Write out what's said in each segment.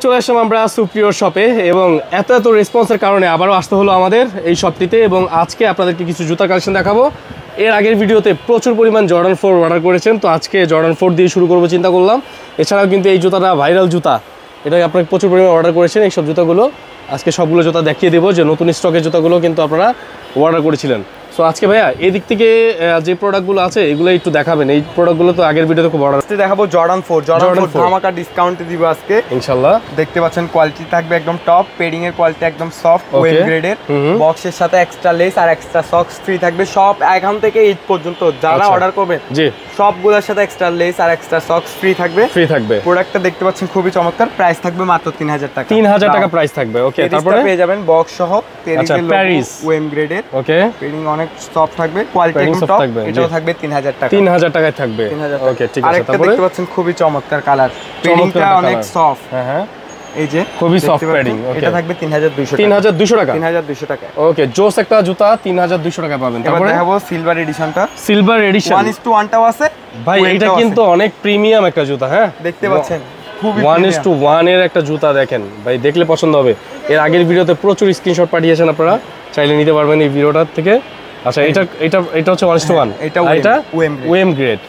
চলে আসলাম আমরা সুপ্রিয়র শপে এবং এত রেসপন্সের কারণে আবারও আসতে হলো আমাদের এই শপটিতে এবং আজকে আপনাদেরকে কিছু জুতা কালেকশন দেখাবো। এর আগের ভিডিওতে প্রচুর পরিমাণ জর্ডান 4 অর্ডার করেছেন, তো আজকে জর্ডান 4 দিয়ে শুরু করবো চিন্তা করলাম। এছাড়াও কিন্তু এই জুতাটা ভাইরাল জুতা, এটা আপনারা প্রচুর পরিমাণ অর্ডার করেছেন। এই সব জুতাগুলো আজকে সবগুলো জুতা দেখিয়ে দেবো, যে নতুন স্টকের জুতাগুলো কিন্তু আপনারা অর্ডার করেছিলেন। সো আজকে ভাইয়া এই দিক থেকে যে প্রোডাক্টগুলো আছে এগুলো একটু দেখাবেন। এই প্রোডাক্টগুলো তো আগের ভিডিওতে খুব অর্ডার দেখাবো। জর্ডান 4 ধামাকা ডিসকাউন্টে দিব আজকে ইনশাআল্লাহ। দেখতে পাচ্ছেন কোয়ালিটি থাকবে একদম টপ, পেডিং এর কোয়ালিটি একদম সফট ওয়েব গ্রেডের, বক্সের সাথে এক্সট্রা লেস আর এক্সট্রা সক্স ফ্রি থাকবে। সব এখান থেকে ঈদ পর্যন্ত যারা অর্ডার করবেন জি সবগুলোর সাথে এক্সট্রা লেস আর এক্সট্রা সক্স ফ্রি থাকবে। প্রোডাক্টটা দেখতে পাচ্ছেন খুবই চমৎকার, প্রাইস থাকবে মাত্র 3000 টাকা। 3000 টাকা প্রাইস থাকবে। ওকে, তারপরে পেয়ে যাবেন বক্স সহ প্যারিস ওয়েব গ্রেডের। ওকে, পেডিং অনেক সফট থাকবে, কোয়ালিটি একদম টপ। এটাও থাকবে 3000 টাকা। 3000 টাকায় থাকবে। ওকে, ঠিক আছে। তারপরে দেখতে পাচ্ছেন খুবই চমৎকার কালার, পেডিংটা অনেক সফট। হ্যাঁ, এই যে খুবই সফট পেডিং। এটা থাকবে 3200 টাকা। 3200 টাকা। 3200 টাকা। ওকে, জোস একটা জুতা 3200 টাকা পাবেন। তারপরে দেখাবো সিলভার এডিশনটা। সিলভার এডিশন 1:1 টাও আছে ভাই, এটা কিন্তু অনেক প্রিমিয়াম একটা জুতা। হ্যাঁ, দেখতে পাচ্ছেন খুবই 1:1 এর একটা জুতা দেখেন ভাই, দেখলে পছন্দ হবে। এর আগের ভিডিওতে প্রচুর স্ক্রিনশট পাঠিয়েছেন আপনারা, চাইলে নিতে পারবেন এই ভিডিওটার থেকে। আচ্ছা, এটা হচ্ছে 1:1, এটা ওএম গ্রেড।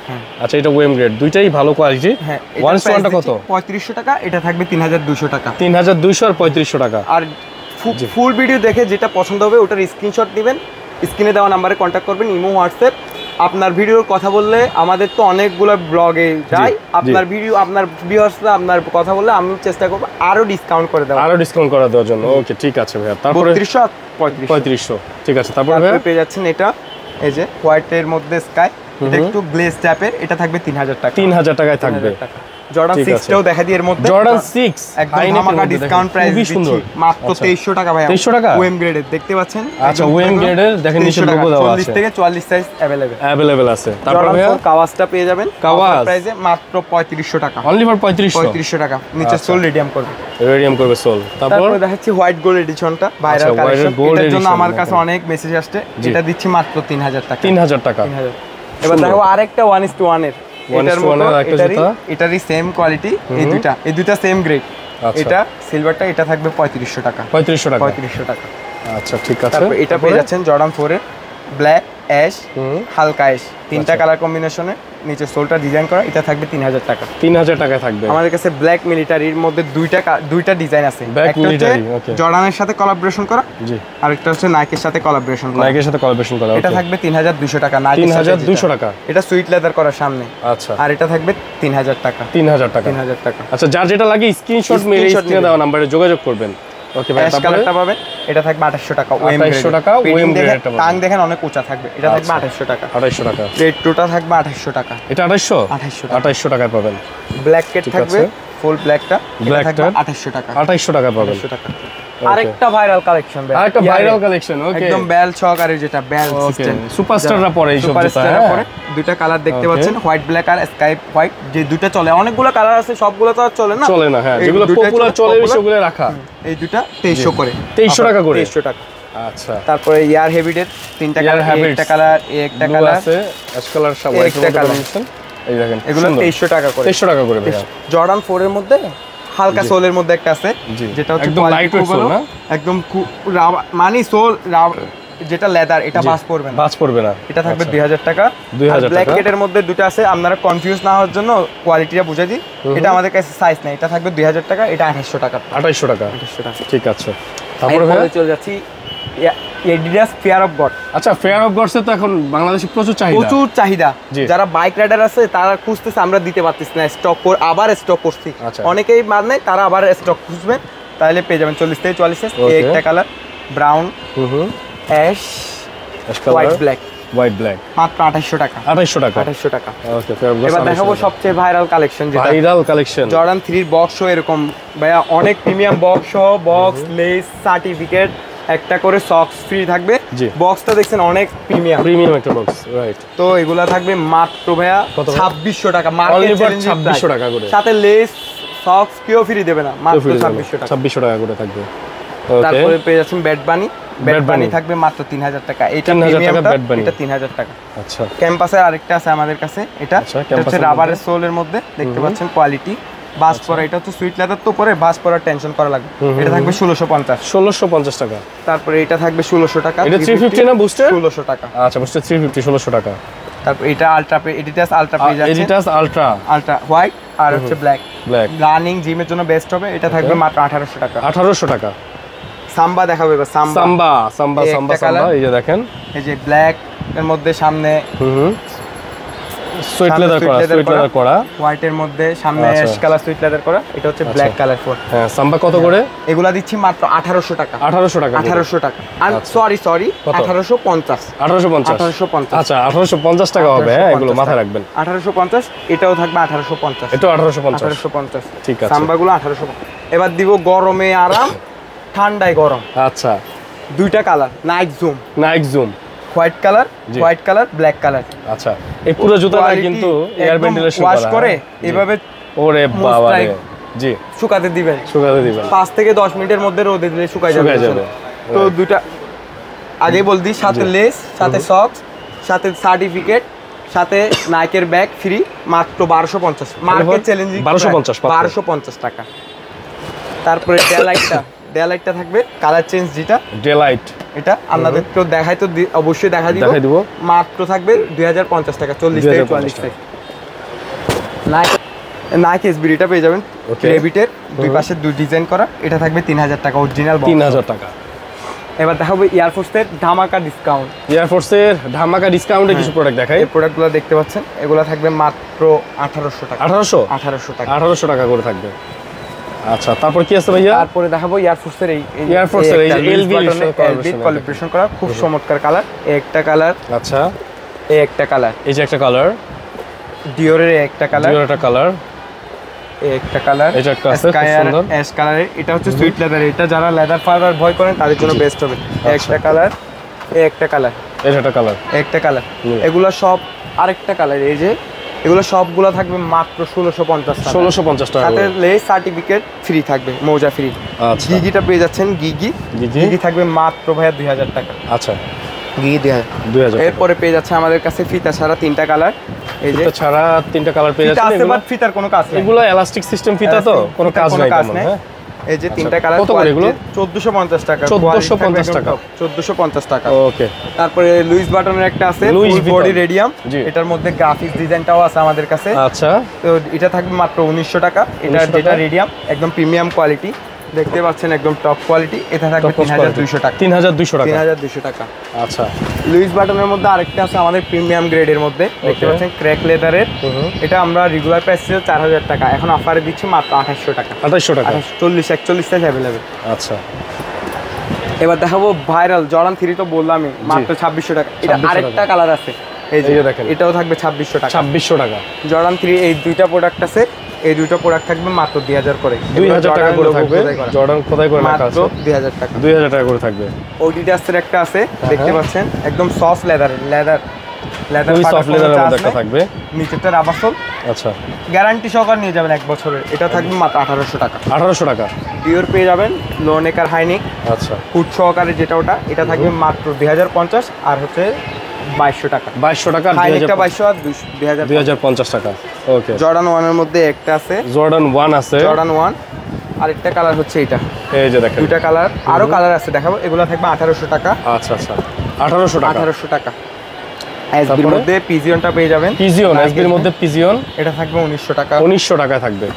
আচ্ছা, এটা ওএম গ্রেড, দুইটাই ভালো কোয়ালিটি। 1:1টা কত? 3500 টাকা। এটা থাকবে 3200 টাকা। 3200 আর 3500 টাকা। আর ফুল ভিডিও দেখে যেটা পছন্দ হবে ওটার স্ক্রিনশট দিবেন, স্ক্রিনে দেওয়া নম্বরে কন্ট্যাক্ট করবেন, ইমো হোয়াটসঅ্যাপ। আপনার ভিডিওর কথা বললে আমাদের তো অনেকগুলো ব্লগে যাই, আপনার ভিডিও আপনার ভিউয়ার্সরা আপনার কথা বললে আমি চেষ্টা করব আরো ডিসকাউন্ট করে দেওয়ার জন্য। ওকে, ঠিক আছে ভাইয়া। তারপরে 3500 ঠিক আছে। তারপরে ভাইয়া পেয়ে যাচ্ছেন এটা, এই যে হোয়াইটের মধ্যে স্কাই, এটা একটু গ্লেজ টাইপের। এটা থাকবে 3000 টাকা। 3000 টাকায় থাকবে। জর্ডান 6 টাও দেখা দিই এর মধ্যে। জর্ডান 6 একদম ধামাকা ডিসকাউন্ট প্রাইস দিচ্ছি মাত্র 2300 টাকা ভাই। 2300 টাকা ওএম গ্রেডের দেখতে পাচ্ছেন। আচ্ছা, ওএম গ্রেডের দেখেন নিচে লোগো দেওয়া আছে। 40 থেকে 44 সাইজ अवेलेबल আছে। তারপর ভাইয়া কাওয়াসটা পেয়ে যাবেন। কাওয়াস প্রাইসে মাত্র 3500 টাকা। অনলি ফর 3500 টাকা। নিচে সোল রেডিয়াম করবে সোল। তারপর দেখাচ্ছি হোয়াইট গোল্ড এডিশনটা, ভাইরাল কালেকশন। এটার জন্য আমার কাছে অনেক মেসেজ আসছে। এটা দিচ্ছি মাত্র 3000 টাকা। 3000 টাকা। এবার দেখো আরেকটা 1:1 এর, এটারই সেম কোয়ালিটি। এই দুইটা সেম গ্রেড। এটা সিলভারটা, এটা থাকবে 3500 টাকা। 3500 টাকা। আচ্ছা, ঠিক আছে। তারপর এটা পেয়ে যাচ্ছেন জর্ডান 4 এর ব্ল্যাক, অ্যাশ, হালকা অ্যাশ, তিনটা কালার কম্বিনেশনে, নিচে সোলটা ডিজাইন করা। এটা থাকবে 3000 টাকা। 3000 টাকায় থাকবে। আমাদের কাছে ব্ল্যাক মিলিটারির মধ্যে দুইটা ডিজাইন আছে। একটা হচ্ছে জর্ডানের সাথে কোলাবোরেশন করা, জি, আরেকটা হচ্ছে নাইকের সাথে কোলাবোরেশন করা। এটা থাকবে 3200 টাকা। 3200 টাকা। এটা সুইট লেদার করা সামনে। আচ্ছা, আর এটা থাকবে 3000 টাকা। 3000 টাকা। আচ্ছা, যার যেটা লাগে স্ক্রিনশট মেরে স্ক্রিনে দেওয়া নম্বরে যোগাযোগ করবেন। ওকে ভাই, তারপরে পাবেন। এটা থাকবে 2800 টাকা। 2800 টাকা। ওএম গ্রেড টাং দেখেন অনেক উঁচা থাকবে। এটা থাকবে 2800 টাকা। 2800 টাকা। রেড টুটা থাকবে 2800 টাকা। এটা 2800 টাকায় পাবেন। ব্ল্যাক কেট থাকবে ফুল ব্ল্যাকটা, এটা থাকবে 2800 টাকা। 2800 টাকা পাবেন। আরেকটা ভাইরাল কালেকশন ওকে, একদম বেল সহকারে, যেটা বেল সিস্টেম সুপারস্টাররা পরে এই সব জুতা। দুইটা কালার দেখতে পাচ্ছেন, হোয়াইট ব্ল্যাক আর স্কাই হোয়াইট, যে দুইটা চলে। অনেকগুলো কালার আছে, সবগুলো তো আর চলে না। হ্যাঁ, যেগুলো পপুলার চলে সেগুলো রাখা। এই দুইটা 2300 করে। 2300 টাকা করে। 2300 টাকা। আচ্ছা, তারপরে ইয়ার হেভিডের তিনটা কালার, একটা কালার, একটা কালার আছে অ্যাশ কালার, সব হোয়াইট কম্বিনেশন। এই দেখেন, এগুলো 2300 টাকা করে। 2300 টাকা করে ভাইয়া। জর্ডান 4 এর মধ্যে হালকা সোলের মধ্যে একটা আছে, যেটা হচ্ছে একদম লাইট ওয়েট সোল না, একদম মানে সোল যেটা লেদার, এটা বাজ পড়বে না। এটা থাকবে 2000 টাকা। 2000 টাকা। ব্ল্যাক কেটের মধ্যে দুটো আছে, আপনারা কনফিউজ না হওয়ার জন্য কোয়ালিটিটা বুঝাই দিই। এটা আমাদের কাছে সাইজ নাই। এটা থাকবে 2000 টাকা। এটা 2800 টাকা। 2800 টাকা। ঠিক আছে। তারপরে চলে যাচ্ছি এডিডাস ফেয়ার অফ গড। আচ্ছা, ফেয়ার অফ গডস তো এখন বাংলাদেশে প্রচুর চাহিদা। যারা বাইক রাইডার আছে তারা খুঁজতেছে, আমরা দিতে পারতেছি না, আবার স্টক করছি। অনেকেই বাদ নাই, তারা আবার স্টক খুঁজবেন, তাহলে পেয়ে যাবেন 40 থেকে 44 একটা colour, brown, ash, white black. মাত্র 2800 টাকা। 2800 টাকা। ওকে, এবার দেখাবো সবচেয়ে ভাইরাল কালেকশন, জর্ডান 3 এর বক্স সহ। এরকম ভাইয়া অনেক প্রিমিয়াম বক্স সহ, বক্স, লেস, সার্টিফিকেট, একটা করে সক্স ফ্রি থাকবে। বক্সটা দেখছেন অনেক প্রিমিয়াম একটা বক্স, রাইট। তো এগুলা থাকবে মাত্র ভাইয়া 2600 টাকা। মার্কেট চ্যালেঞ্জ 2600 টাকা করে, সাথে লেস, সক্স কেউ ফ্রি দেবে না, মাত্র 2600 টাকা। 2600 টাকা করে থাকবে। তারপরে পেয়ে যাচ্ছেন ব্যাড বানি থাকবে মাত্র 3000 টাকা। এটা প্রিমিয়ামটা, এটা 3000 টাকা। আচ্ছা, ক্যাম্পাসের আরেকটা আছে আমাদের কাছে, এটা হচ্ছে রাবারের সোলের মধ্যে, দেখতে পাচ্ছেন কোয়ালিটি। বাস পরা, এটা হচ্ছে সুইট লেদার তো পরে বাস পরার টেনশন করা লাগবে। এটা থাকবে 1650। 1650 টাকা। তারপরে এটা থাকবে 1600 টাকা। এটা 350 না বুস্টার? 1600 টাকা। আচ্ছা বুস্টার 350 1600 টাকা। তারপর এটা আলট্রা এডিটাস আলট্রা পেয়ে যাচ্ছে। এডিটাস আলট্রা হোয়াইট আর হচ্ছে ব্ল্যাক। ব্ল্যাক রানিং জিমের জন্য বেস্ট হবে। এটা থাকবে মাত্র 1800 টাকা। 1800 টাকা। সাম্বা দেখাবো এবার। সাম্বা এই যে দেখেন, এই যে ব্ল্যাক এর মধ্যে সামনে সুইট লেদার করা, হোয়াইট এর মধ্যে সামনে অ্যাশ কালার সুইট লেদার করা। এটা হচ্ছে ব্ল্যাক কালার ফোর। হ্যাঁ সাম্বা কত করে? এগুলা দিচ্ছি মাত্র 1800 টাকা। 1800 টাকা। 1800 টাকা। আর সরি 1850। 1850। আচ্ছা 1850 টাকা হবে। হ্যাঁ এগুলো মাথায় রাখবেন। 1850। এটাও থাকবে 1850। এটাও 1850। 1850 ঠিক আছে। সাম্বাগুলো 1850। এবার দিব গরমে আরাম, ঠান্ডায় গরম। আচ্ছা দুইটা colour, Nike Zoom, white colour black colour. আচ্ছা এই পুরো জুতাটা কিন্তু এয়ার ভেন্টিলেশন করা, ওয়াশ করে এভাবে ওরে বাবা রে, জি শুকাতে দিবেন 5 থেকে 10 মিনিটের মধ্যে রোদে দিলে শুকায় যাবে। তো দুইটা আগে বলদি, সাথে লেস, সাথে সক্স, সাথে সার্টিফিকেট, সাথে নাইকের ব্যাগ ফ্রি, মাত্র 1250। মার্কেট চ্যালেঞ্জিং 1250 টাকা। তারপরে ডেলাইটটা থাকবে কালার চেঞ্জ, যেটা ডেলাইট, এটা আপনাদের তো দেখাই, তো অবশ্যই দেখাই দিব। মাত্র থাকবে 2050 টাকা। 40 থেকে 44 থেকে নাইক এসবিটা পেয়ে যাবেন রেবিটের, দুই পাশে দুই ডিজাইন করা। এটা থাকবে 3000 টাকা অরিজিনাল, 3000 টাকা। এবার দেখাবো এয়ারফোর্সের ধামাকা ডিসকাউন্টে কিছু প্রোডাক্ট দেখাই। এই প্রোডাক্টগুলো দেখতে পাচ্ছেন, এগুলো থাকবে মাত্র 1800 টাকা। 1800 টাকা করে থাকবে। আচ্ছা তারপর কি আছে ভাইয়া? তারপরে দেখাবো এয়ারফোর্সের এই এলবি কোলাবোরেশন করা, খুব চমৎকার কালার। একটা কালার, আচ্ছা একটা কালার, এই যে একটা কালার, ডিওরের একটা কালার, একটা কালার, একটা কালার, এটা একটা আছে খুব সুন্দর অ্যাশ কালারের। এটা হচ্ছে সুইট লেদার। এটা যারা লেদার ফাইবার ভয় করেন তাদের জন্য বেস্ট হবে। একটা কালার, একটা কালার, এটা একটা কালার, একটা কালার। এগুলো সব আরেকটা কালার। এই যে এগুলো সবগুলো থাকবে মাত্র 1650 টাকা। 1650 টাকা। সাথে লেস সার্টিফিকেট ফ্রি থাকবে, মৌজা ফ্রি। আচ্ছা গিগিটা পেয়ে যাচ্ছেন, গিগি থাকবে মাত্র ভাইয়া 2000 টাকা। আচ্ছা গিগি 2000। এরপরে পেয়ে যাচ্ছে আমাদের কাছে ফিতা ছাড়া 3টা কালার। এই যে ছাড়া 3টা কালার পেয়ে যাচ্ছেন। এগুলো বাট ফিতার কোনো কাজ নেই, এগুলো এলাস্টিক সিস্টেম ফিতা, তো কোনো কাজ নাই তেমন। হ্যাঁ এই যে 3টা কালার। কত করে এগুলো? 1450 টাকা। 1450 টাকা। 1450 টাকা। ওকে। তারপরে লুইস বাটনের একটা আছে, ফুল বডি রেডিয়াম। এটার মধ্যে গ্রাফিক্স ডিজাইনটাও আছে আমাদের কাছে। আচ্ছা তো এটা থাকবে মাত্র 1900 টাকা। এটা যেটা রেডিয়াম, একদম প্রিমিয়াম কোয়ালিটি, দেখতে পাচ্ছেন একদম টপ কোয়ালিটি। এটা থাকবে 3200 টাকা। 3200 টাকা। 3200 টাকা। আচ্ছা লুইস বাটনের মধ্যে আরেকটা আছে আমাদের প্রিমিয়াম গ্রেডের মধ্যে, দেখতে পাচ্ছেন ক্র্যাক লেদারের। এটা আমরা রেগুলার প্রাইস ছিল 4000 টাকা, এখন অফারে দিচ্ছি মাত্র 2800 টাকা। 2800 টাকা। 40-41 সাইজ अवेलेबल। আচ্ছা এবার দেখাবো ভাইরাল জর্ডান 3, তো বললামই মাত্র 2600 টাকা। এটা আরেকটা কালার আছে, এই যে দেখেন, এটাও থাকবে 2600 টাকা। 2600 টাকা। জর্ডান 3 এই দুইটা প্রোডাক্ট আছে, এই দুইটা প্রোডাক্ট থাকবে মাত্র 2000 করে। 2000 টাকা করে থাকবে। জর্ডান খোদাই করে রাখা আছে, 2000 টাকা। 2000 টাকা করে থাকবে। ওডিডাসের একটা আছে, দেখতে পাচ্ছেন একদম সফট লেদার সফট লেদারের মধ্যে একটা থাকবে, নিচেরটা রাবার সোল। আচ্ছা গ্যারান্টি সহকারে নিয়ে যাবেন 1 বছরের। এটা থাকবে মাত্র 1800 টাকা। 1800 টাকা। ডিওর পেয়ে যাবেন, লোনেকার হাইনিক, আচ্ছা ফুট সহকারে যেটা, ওটা এটা থাকবে মাত্র 2050 আর হচ্ছে 2200 টাকা। 2200 টাকা। হাইনিকটা 2200 আর 2050 টাকা। ওকে। জর্ডান 1 এর মধ্যে একটা আছে, জর্ডান 1 আছে, জর্ডান 1। আরেকটা কালার হচ্ছে এটা, এই যে দেখেন দুইটা কালার, আরো কালার আছে দেখাবো। এগুলো থাকবে 1800 টাকা। আচ্ছা আচ্ছা 1800 টাকা। 1800 টাকা। এসবির মধ্যে পিজিয়নটা পেয়ে যাবেন, পিজিয়ন, এসবির মধ্যে পিজিয়ন, এটা থাকবে 1900 টাকা। 1900 টাকা থাকবে।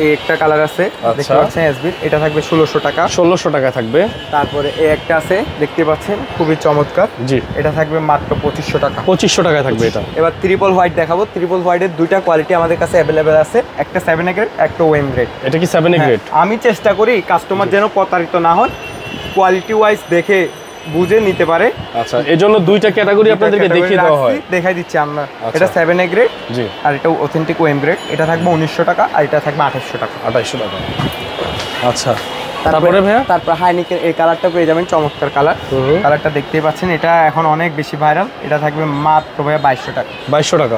এই একটা কালার আছে, দেখতে পাচ্ছেন এসবির, এটা থাকবে 1600 টাকা। 1600 টাকা থাকবে। তারপরে এই একটা আছে, দেখতে পাচ্ছেন খুবই চমৎকার, জি, এটা থাকবে মাত্র 2500 টাকা। 2500 টাকা থাকবে এটা। এবার ট্রিপল হোয়াইট দেখাবো। ট্রিপল হোয়াইটের দুইটা কোয়ালিটি আমাদের কাছে अवेलेबल আছে, একটা 7A গ্রেড, একটা ওএম গ্রেড। এটা কি 7A গ্রেড? আমি চেষ্টা করি কাস্টমার যেন প্রতারিত না হয়, কোয়ালিটি ওয়াইজ দেখে বুঝে নিতে পারে। আচ্ছা, এজন্য দুইটা ক্যাটাগরি আপনাদেরকে দেখিয়ে দেওয়া হয়, দেখাই দিচ্ছি আমরা। এটা 7A গ্রেড, জি, আর এটা অথেন্টিক ওএম গ্রেড। এটা থাকবে 1900 টাকা আর এটা থাকবে 2800 টাকা। 2800 টাকা। আচ্ছা, তারপরে ভাইয়া, তারপর হাইনিকের এই কালারটা পেয়ে যাবেন, চমৎকার কালার। কালারটা দেখতেই পাচ্ছেন, এটা এখন অনেক বেশি ভাইরাল। এটা থাকবে মাত্র ভাইয়া 2200 টাকা। 2200 টাকা।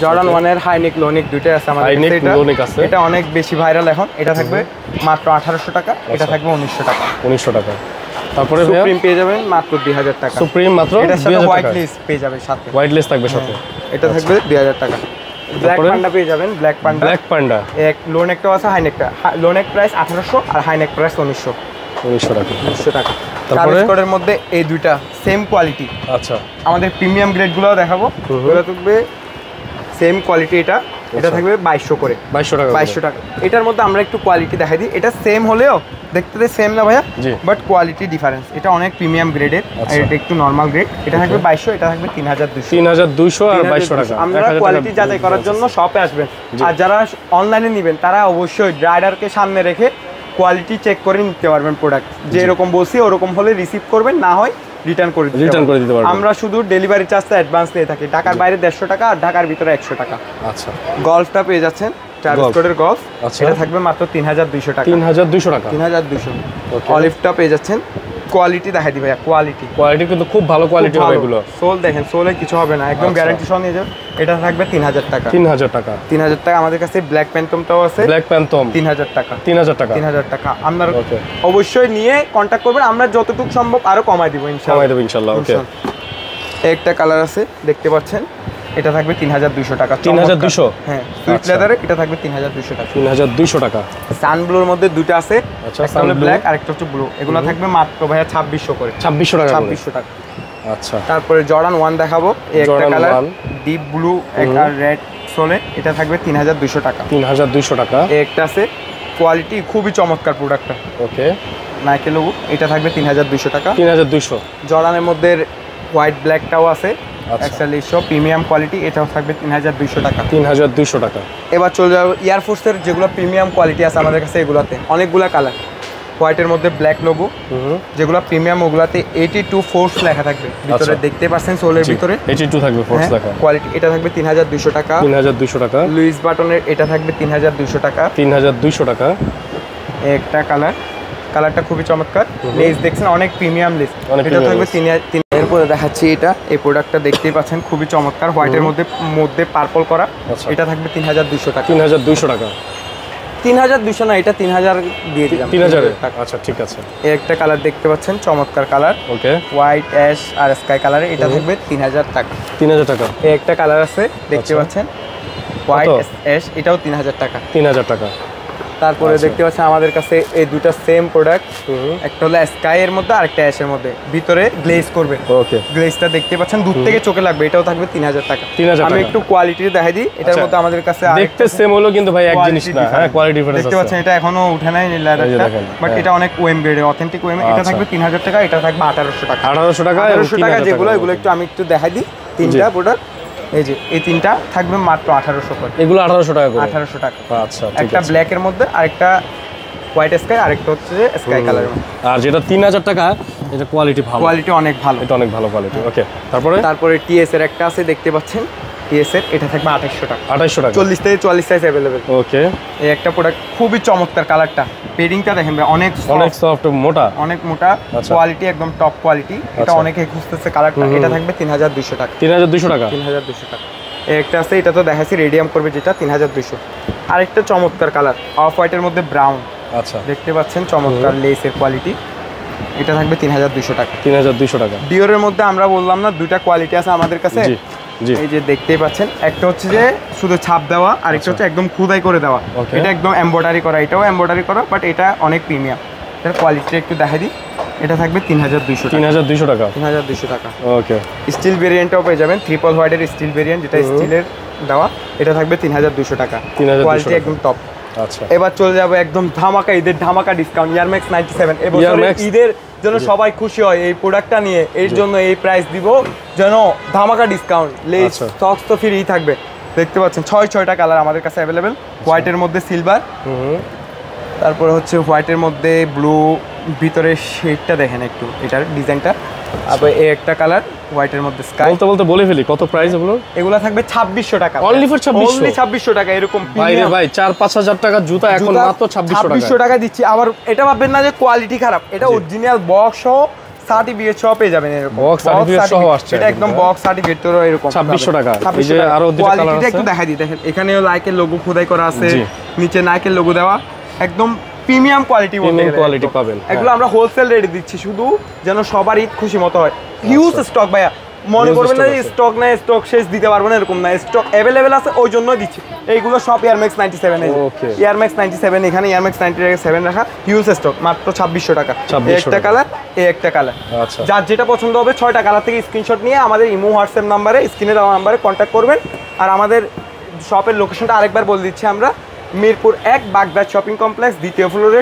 জর্ডান 1 এর হাইনিক লোনিক দুইটাই আছে আমাদের কাছে। এটা অনেক বেশি ভাইরাল এখন। এটা থাকবে মাত্র 1800 টাকা, এটা থাকবে 1900 টাকা। 1900 টাকা। তারপরে সুপ্রিম পেয়ে যাবেন মাত্র 2000 টাকা। সুপ্রিম মাত্র 2000 টাকা। হোয়াইট লেস পেয়ে যাবেন সাথে, হোয়াইট লেস থাকবে সাথে। এটা থাকবে 2000 টাকা। ব্ল্যাক পান্ডা পেয়ে যাবেন, ব্ল্যাক পান্ডা এক লো নেকটাও আছে, হাই নেকটা। লো নেক প্রাইস 1800 আর হাই নেক প্রাইস 1900 টাকা। তারপরে স্কোয়ারের মধ্যে এই দুইটা সেম কোয়ালিটি। আচ্ছা, আমাদের প্রিমিয়াম গ্রেডগুলোও দেখাবো। এগুলো থাকবে সেম কোয়ালিটি, এটা থাকবে 2200 করে, 2200 টাকা। এটার মধ্যে আমরা একটু কোয়ালিটি দেখাই দিই। এটা সেম হলেও দেখতে সেম না ভাইয়া, বাট কোয়ালিটি ডিফারেন্স। এটা অনেক প্রিমিয়াম গ্রেডের আর এটা একটু নরমাল গ্রেড। এটা থাকবে 2200, এটা থাকবে 3200 আর 2200 টাকা। আমরা কোয়ালিটি যাচাই করার জন্য শপে আসবেন। আর যারা অনলাইনে নেবেন তারা অবশ্যই রাইডারকে সামনে রেখে কোয়ালিটি চেক করে নিতে পারবেন প্রোডাক্ট। যে এরকম বলছি ওরকম হলে রিসিভ করবেন, না হয় রিটার্ন করে দিতে পারবেন। আমরা শুধু ডেলিভারি চার্জটা অ্যাডভান্স নিয়ে থাকি। ঢাকার বাইরে 150 টাকা আর ঢাকার ভিতরে 100 টাকা। আচ্ছা, গলফটা পেয়ে যাচ্ছেন, চার্জকোডের গলফ। এটা থাকবে মাত্র 3200 টাকা। 3200 টাকা, 3200। অলিভটা পেয়ে যাচ্ছেন। কোয়ালিটি দেখাই দি ভাইয়া, কোয়ালিটি কিন্তু খুব ভালো কোয়ালিটি হবে এগুলো। সোল দেখেন, সোলে কিছু হবে না, একদম গ্যারান্টি সহ নিয়ে যাবেন। এটা থাকবে 3000 টাকা। 3000 টাকা। 3000 টাকা। আমাদের কাছে ব্ল্যাক প্যান্টমটাও আছে, ব্ল্যাক প্যান্টম 3000 টাকা। 3000 টাকা, 3000 টাকা। আপনারা অবশ্যই নিয়ে কন্টাক্ট করবেন, আমরা যতটুকু সম্ভব আরো কমাই দিব ইনশাআল্লাহ। ওকে, একটা কালার আছে দেখতে পাচ্ছেন, এটা থাকবে 3200 টাকা। 3200? হ্যাঁ, সুইট লেদারে। এটা থাকবে 3200 টাকা। 3200 টাকা। সান ব্লুর মধ্যে দুটো আছে, একটা হলো ব্ল্যাক আর একটা হচ্ছে ব্লু। এগুলো থাকবে মাত্র ভাইয়া 2600 করে। 2600 টাকা। 2600 টাকা। আচ্ছা, তারপরে জর্ডান 1 দেখাবো। একটা কালার ডিপ ব্লু আর রেড সোলে। এটা থাকবে 3200 টাকা। 3200 টাকা। একটা আছে কোয়ালিটি খুবই চমৎকার প্রোডাক্টটা। ওকে, নাইকে লোগো। এটা থাকবে 3200 টাকা। 3200। জর্ডানের মধ্যে হোয়াইট ব্ল্যাকটাও আছে, অ্যাকচুয়ালি সব প্রিমিয়াম কোয়ালিটি। এটাও থাকবে 3200 টাকা। 3200 টাকা। এবার চলে যাবো এয়ারফোর্সের যেগুলো প্রিমিয়াম কোয়ালিটি আছে আমাদের কাছে। এগুলাতে অনেকগুলা কালার, হোয়াইটের মধ্যে ব্ল্যাক লোগো, যেগুলো প্রিমিয়াম ওগুলাতে 82 ফোর্স লেখা থাকবে ভিতরে। দেখতে পাচ্ছেন সোলের ভিতরে 82 থাকবে ফোর্স লেখা। কোয়ালিটি। এটা থাকবে 3200 টাকা। 3200 টাকা। লুইস বাটনের এটা থাকবে 3200 টাকা। 3200 টাকা। একটা কালারটা খুবই চমৎকার। লেস দেখছেন অনেক প্রিমিয়াম লেস। এটা থাকবে 3000। এরপরে দেখাচ্ছি এটা, এই প্রোডাক্টটা দেখতেই পাচ্ছেন খুবই চমৎকার, হোয়াইটের মধ্যে পার্পল করা। এটা থাকবে 3200 টাকা। 3200 টাকা। 3200 না, এটা 3000 দিয়ে দিলাম। 3000 টাকা। আচ্ছা, ঠিক আছে। একটা কালার দেখতে পাচ্ছেন চমৎকার কালার। ওকে, হোয়াইট অ্যাশ আর স্কাই কালারে। এটা থাকবে 3000 টাকা। 3000 টাকা। একটা কালার আছে দেখতে পাচ্ছেন, হোয়াইট অ্যাশ। এটাও 3000 টাকা। 3000 টাকা। তারপরে দেখতে পাচ্ছেন আমাদের কাছে এই দুটো সেম প্রোডাক্ট। একটা হলো স্কাই এর মধ্যে আর একটা অ্যাশের মধ্যে, ভিতরে গ্লেজ করবে। ওকে, গ্লেজটা দেখতে পাচ্ছেন দূর থেকে চোখে লাগবে। এটাও থাকবে 3000 টাকা। আমি একটু কোয়ালিটি দেখাই দিই। এটার মধ্যে আমাদের কাছে দেখতে সেম হলো কিন্তু ভাই এক জিনিস না। হ্যাঁ, কোয়ালিটি ডিফারেন্স আছে। দেখতে পাচ্ছেন এটা এখনো উঠে নাই লেদারটা, বাট এটা অনেক ওএম গ্রেডের, অথেন্টিক ওএম। এটা থাকবে 3000 টাকা। এটা থাকবে 1800 টাকা। 1800 টাকা। 1800 টাকা যেগুলো, এগুলো একটু আমি একটু দেখাই দিই। তিনটা প্রোডাক্ট, এই যে এই তিনটা থাকবে মাত্র 1800 করে। এগুলো 1800 টাকা করে। 1800 টাকা। আচ্ছা, একটা ব্ল্যাকের মধ্যে আরেকটা হোয়াইট স্কাই, আরেকটা হচ্ছে স্কাই কালার। আর যেটা 3000 টাকা, এটা কোয়ালিটি ভালো, কোয়ালিটি অনেক ভালো, এটা অনেক ভালো কোয়ালিটি। ওকে, তারপরে টিএস এর একটা আছে দেখতে পাচ্ছেন, টিএস এর। এটা থাকবে 2800 টাকা। 2800 টাকা। 40 থেকে 44 সাইজ अवेलेबल। ওকে, এই একটা প্রোডাক্ট খুবই চমৎকার কালারটা। পেডিংটা দেখেন ভাই, অনেক সফট, মোটা, অনেক মোটা। কোয়ালিটি একদম টপ কোয়ালিটি। এটা অনেকেই খুঁজতেছে কালারটা। এটা থাকবে 3200 টাকা। 3200 টাকা। 3200 টাকা। এই একটা আছে, এটা তো দেখাচ্ছি রেডিয়াম করবে যেটা 3200। আরেকটা চমৎকার কালার অফ হোয়াইটের মধ্যে ব্রাউন। আচ্ছা, দেখতে পাচ্ছেন চমৎকার লেসের কোয়ালিটি। এটা থাকবে 3200 টাকা। 3200 টাকা। ডিওরের মধ্যে আমরা বললাম না দুইটা কোয়ালিটি আছে আমাদের কাছে। জি, এই যে দেখতেই পাচ্ছেন, একটা হচ্ছে যে শুধু ছাপ দেওয়া, আরেকটা হচ্ছে একদম খোদাই করে দেওয়া। এটা একদম এমব্রয়ডারি করা, এটাও এমব্রয়ডারি করা, বাট এটা অনেক প্রিমিয়াম। এটার কোয়ালিটিটা একটু দেখাই দিই। এটা থাকবে 3200 টাকা। 3200 টাকা। 3200 টাকা। ওকে, স্টিল ভেরিয়েন্টটাও পেয়ে যাবেন, ট্রিপল হোয়াইটের স্টিল ভেরিয়েন্ট, যেটা স্টিলের দেওয়া। এটা থাকবে 3200 টাকা। কোয়ালিটি একদম টপ। আচ্ছা, এবার চলে যাবো একদম ধামাকা, ঈদের ধামাকা ডিসকাউন্ট। ইয়ারম্যাক্স 97 এবছর ঈদের জন্য সবাই খুশি হয় এই প্রোডাক্টটা নিয়ে। এর জন্য এই প্রাইস দিব যেন ধামাকা ডিসকাউন্ট। লেস সক্স তো ফ্রি থাকবে। দেখতে পাচ্ছেন 6টা কালার আমাদের কাছে অ্যাভেলেবেল। হোয়াইটের মধ্যে সিলভার, তারপরে হচ্ছে হোয়াইটের মধ্যে ব্লু, ভিতরে শেডটা দেখেন একটু, এটার ডিজাইনটা। আবার এই একটা কালার হোয়াইটের মধ্যে স্কাই। বলতে বলে ফেলি, কত প্রাইস এগুলো? এগুলো থাকবে 2600 টাকা। অনলি ফর 2600 টাকা। এরকম ভাই 4-5 টাকা জুতা এখন মাত্র 2600 টাকা দিচ্ছি। আবার এটা ভাববেন না যে কোয়ালিটি খারাপ, এটা অরিজিনাল বক্স সহ সার্টিফিকেট সহ পেয়ে যাবেন। এরকম বক্স সার্টিফিকেট সহ আসছে, এটা একদম বক্স সার্টিফিকেট তো এরকম 2600 টাকা। এই যে আরো দুটো কালার আছে, কোয়ালিটিটা একটু দেখাই দিই। দেখেন এখানেও লাইকের লোগো খোদাই করা আছে, নিচে নাইকের লোগো দেওয়া, একদম প্রিমিয়াম কোয়ালিটি পাবেন। এগুলো আমরা হোলসেল রেটে দিচ্ছি শুধু যেন সবার ঈদ খুশি মতো হয়। হিউজ স্টক ভাইয়া, মনে করবেন না স্টক নাই, স্টক শেষ, দিতে পারবো না এরকম না, স্টক অ্যাভেলেবেল আছে, ওই জন্য দিচ্ছি। এইগুলো সব এয়ারম্যাক্স 97 এর, এয়ারম্যাক্স 97, এখানে এয়ারম্যাক্স 97 রাখা, হিউজ স্টক, মাত্র 2600 টাকা। একটা কালার, একটা কালার, যার যেটা পছন্দ হবে 6টা কালার থেকে স্ক্রিনশট নিয়ে আমাদের ইমো হোয়াটসঅ্যাপ নাম্বারে, স্ক্রিনে দেওয়া নাম্বারে কন্ট্যাক্ট করবেন। আর আমাদের শপের লোকেশনটা আরেকবার বলে দিচ্ছি আমরা, মিরপুর 1 বাগদা শপিং কমপ্লেক্স 2য় ফ্লোরে।